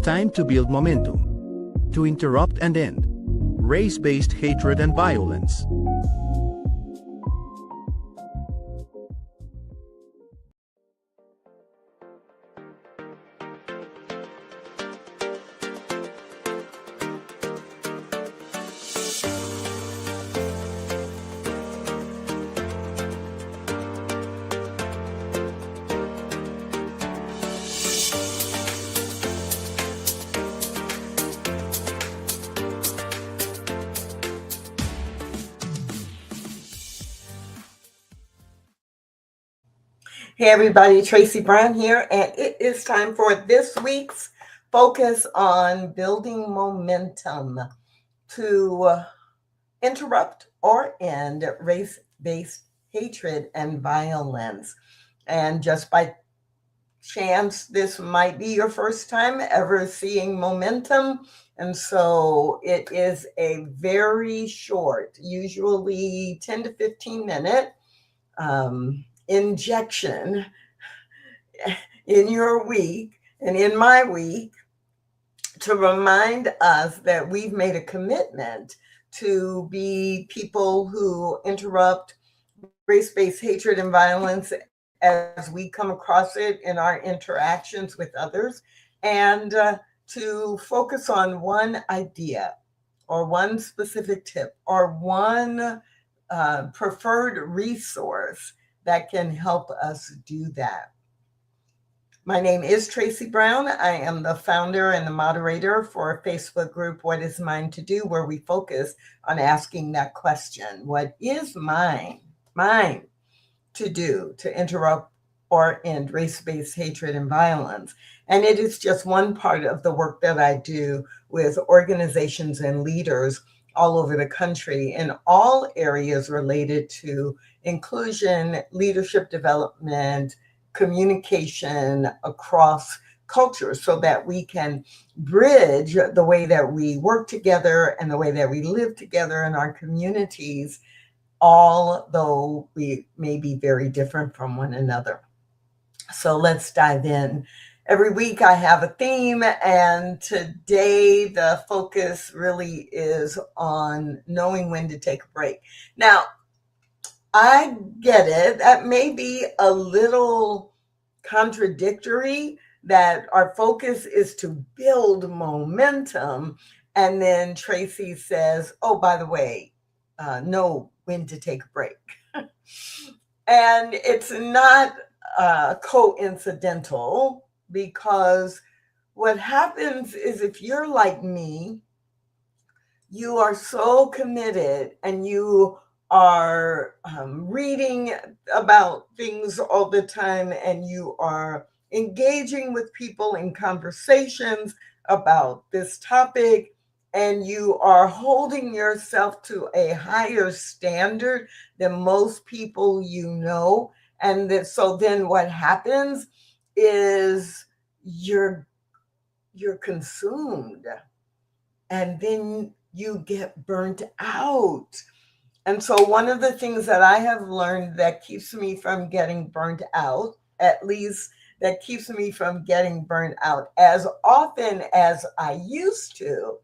time to build momentum, to interrupt and end race-based hatred and violence. Hey everybody, Tracy Brown here, and it is time for this week's focus on building momentum to interrupt or end race-based hatred and violence. And just by chance, this might be your first time ever seeing momentum. And so it is a very short, usually 10 to 15 minute injection in your week and in my week to remind us that we've made a commitment to be people who interrupt race-based hatred and violence as we come across it in our interactions with others, and to focus on one idea or one specific tip or one preferred resource that can help us do that. My name is Tracy Brown. I am the founder and the moderator for a Facebook group, What is Mine to Do, where we focus on asking that question. What is mine to do to interrupt or end race-based hatred and violence? And it is just one part of the work that I do with organizations and leaders all over the country in all areas related to inclusion, leadership development, communication across cultures, so that we can bridge the way that we work together and the way that we live together in our communities, although we may be very different from one another. So let's dive in. Every week I have a theme, and today the focus really is on knowing when to take a break. Now, I get it. That may be a little contradictory, that our focus is to build momentum, and then Tracy says, oh, by the way, know when to take a break. And it's not coincidental, because what happens is, if you're like me, you are so committed and you are reading about things all the time, and you are engaging with people in conversations about this topic, and you are holding yourself to a higher standard than most people you know. And so then what happens is you're consumed, and then you get burnt out. And so one of the things that I have learned that keeps me from getting burnt out, at least that keeps me from getting burnt out as often as I used to,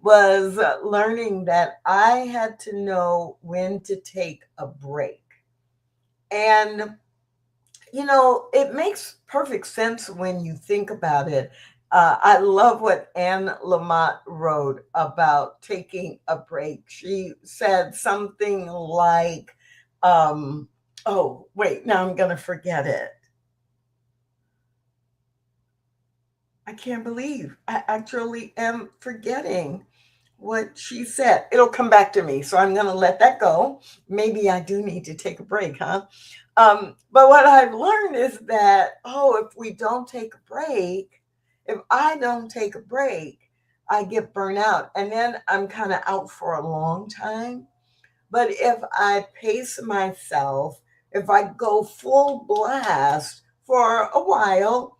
was learning that I had to know when to take a break. And you know, it makes perfect sense when you think about it. I love what Anne Lamott wrote about taking a break. She said something like, oh, wait, now I'm going to forget it. I can't believe I actually am forgetting what she said. It'll come back to me, so I'm going to let that go. Maybe I do need to take a break, huh? But what I've learned is that, if we don't take a break, if I don't take a break, I get burnt out, and then I'm kind of out for a long time. But if I pace myself, if I go full blast for a while,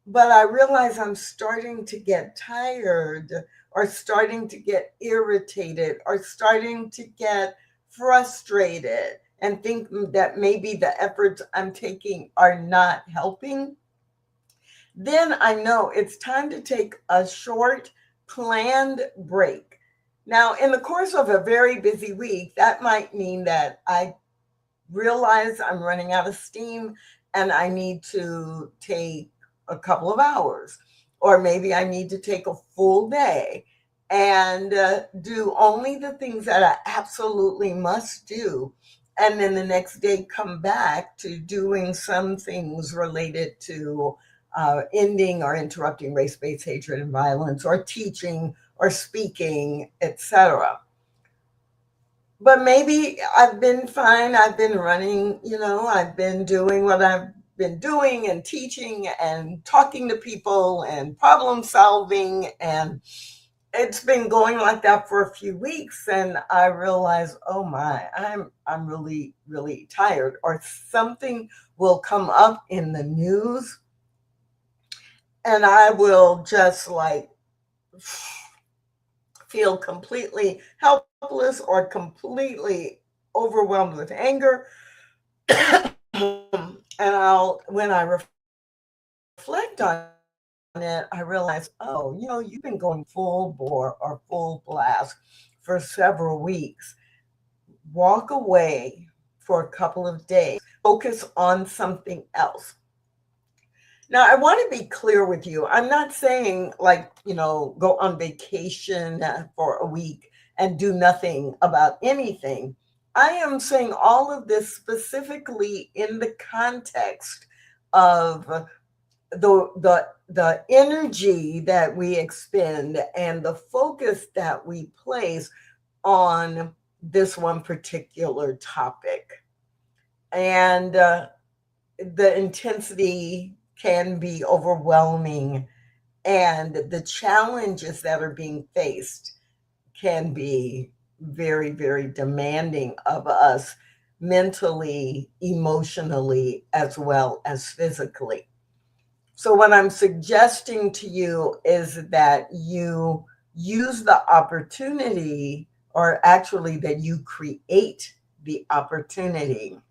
but I realize I'm starting to get tired, or starting to get irritated, or starting to get frustrated, and think that maybe the efforts I'm taking are not helping, then I know it's time to take a short, planned break. Now, in the course of a very busy week, that might mean that I realize I'm running out of steam and I need to take a couple of hours, or maybe I need to take a full day and do only the things that I absolutely must do. And then the next day, come back to doing some things related to ending or interrupting race based hatred and violence, or teaching or speaking, etc. But maybe I've been fine. I've been running, I've been doing what I've been doing and teaching and talking to people and problem solving. And it's been going like that for a few weeks. And I realize, oh my, I'm really, really tired. Or something will come up in the news and I will just like feel completely helpless or completely overwhelmed with anger. And when I reflect on it, I realize, oh, you've been going full bore or full blast for several weeks. Walk away for a couple of days, focus on something else. Now, I want to be clear with you. I'm not saying, like, go on vacation for a week and do nothing about anything. I am saying all of this specifically in the context of the energy that we expend and the focus that we place on this one particular topic. And the intensity can be overwhelming, and the challenges that are being faced can be very, very demanding of us mentally, emotionally, as well as physically. So, what I'm suggesting to you is that you use the opportunity, or actually, that you create the opportunity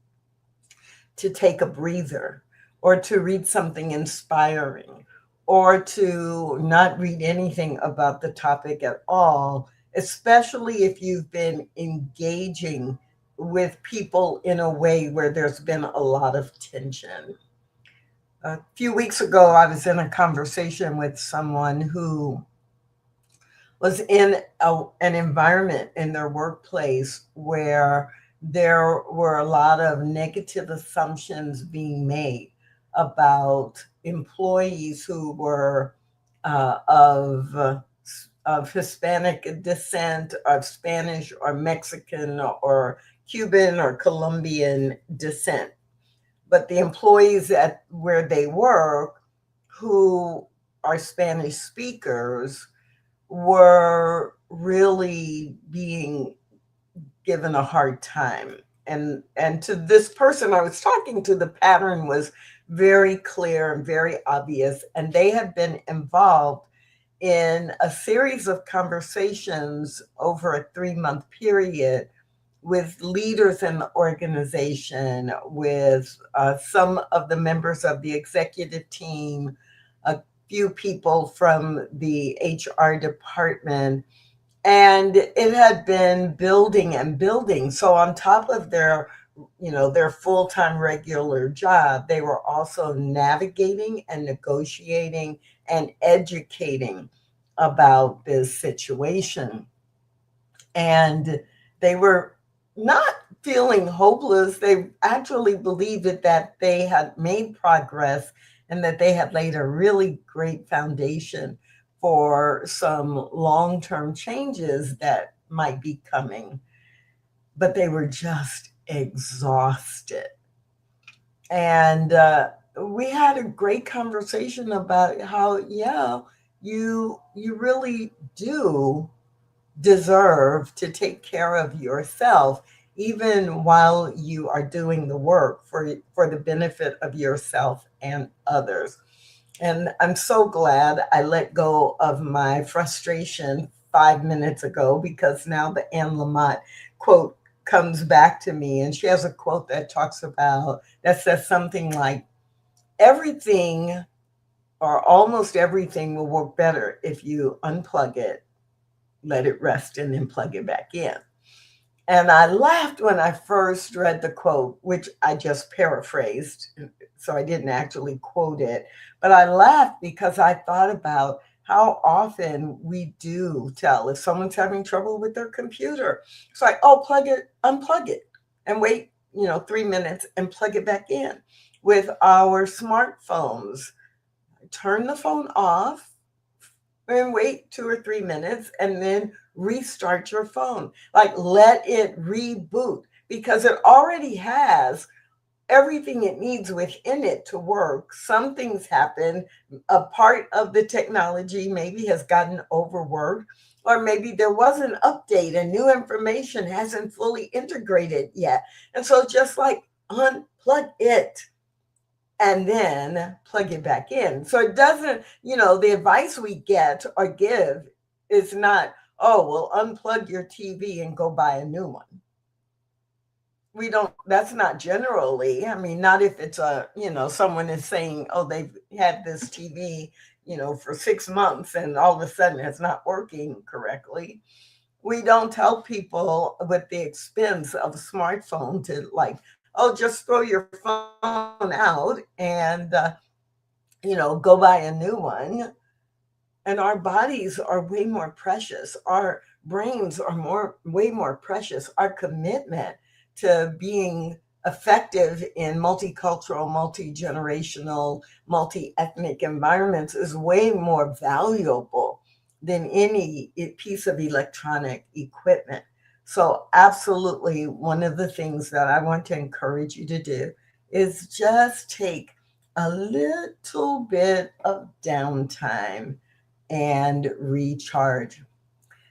to take a breather, or to read something inspiring, or to not read anything about the topic at all, especially if you've been engaging with people in a way where there's been a lot of tension. A few weeks ago, I was in a conversation with someone who was in an environment in their workplace where there were a lot of negative assumptions being made about employees who were of Hispanic descent, of Spanish or Mexican or Cuban or Colombian descent. But the employees at where they work, who are Spanish speakers, were really being given a hard time. And to this person I was talking to, the pattern was very clear and very obvious. And they had been involved in a series of conversations over a 3-month period with leaders in the organization, with some of the members of the executive team, a few people from the HR department, and it had been building and building. So on top of their full-time regular job, they were also navigating and negotiating and educating about this situation. And they were not feeling hopeless. They actually believed that they had made progress and that they had laid a really great foundation for some long-term changes that might be coming. But they were just exhausted. And we had a great conversation about how, yeah, you really do deserve to take care of yourself, even while you are doing the work for the benefit of yourself and others. And I'm so glad I let go of my frustration 5 minutes ago, because now the Anne Lamott quote comes back to me. And she has a quote that says something like, everything or almost everything will work better if you unplug it, let it rest, and then plug it back in. And I laughed when I first read the quote, which I just paraphrased, so I didn't actually quote it. But I laughed because I thought about how often we do tell if someone's having trouble with their computer. It's like, oh, plug it, unplug it, and wait, 3 minutes and plug it back in. With our smartphones, turn the phone off and wait 2 or 3 minutes and then restart your phone. Like, let it reboot because it already has everything it needs within it to work. Some things happen. A part of the technology maybe has gotten overworked, or maybe there was an update and new information hasn't fully integrated yet. And so just like unplug it and then plug it back in. So it doesn't, the advice we get or give is not, oh, well, unplug your TV and go buy a new one. We don't, that's not generally, not if it's someone is saying, oh, they've had this TV, for 6 months and all of a sudden it's not working correctly. We don't tell people with the expense of a smartphone to like, oh, just throw your phone out and, go buy a new one. And our bodies are way more precious. Our brains are way more precious. Our commitment to being effective in multicultural, multi-generational, multi-ethnic environments is way more valuable than any piece of electronic equipment. So absolutely, one of the things that I want to encourage you to do is just take a little bit of downtime and recharge.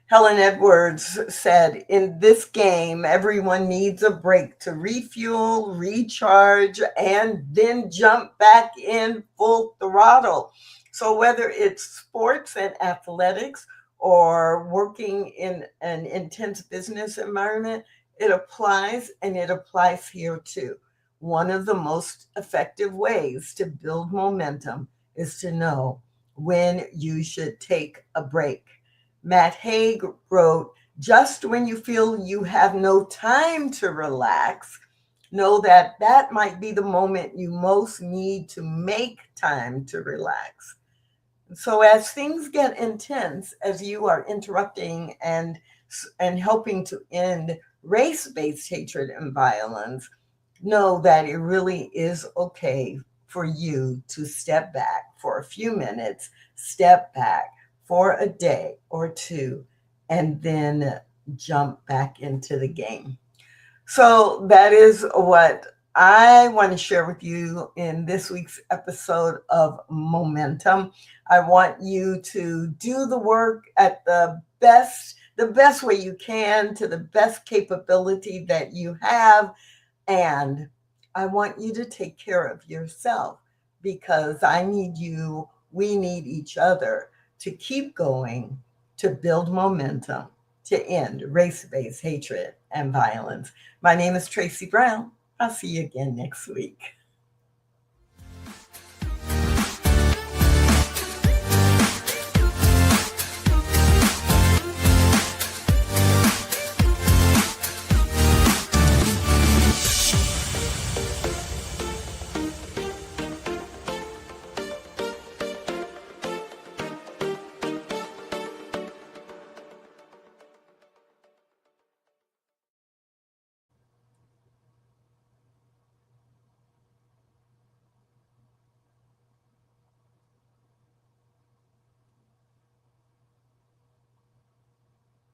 Helen Edwards said, in this game, everyone needs a break to refuel, recharge, and then jump back in full throttle. So whether it's sports and athletics or working in an intense business environment, it applies, and it applies here too. One of the most effective ways to build momentum is to know when you should take a break. Matt Haig wrote, just when you feel you have no time to relax, know that that might be the moment you most need to make time to relax. So as things get intense, as you are interrupting and helping to end race-based hatred and violence, know that it really is okay for you to step back for a few minutes, step back for a day or two, and then jump back into the game. So that is what I want to share with you in this week's episode of Momentum. I want you to do the work at the best way you can, to the best capability that you have. And I want you to take care of yourself, because I need you, we need each other to keep going, to build momentum, to end race-based hatred and violence. My name is Tracy Brown. I'll see you again next week.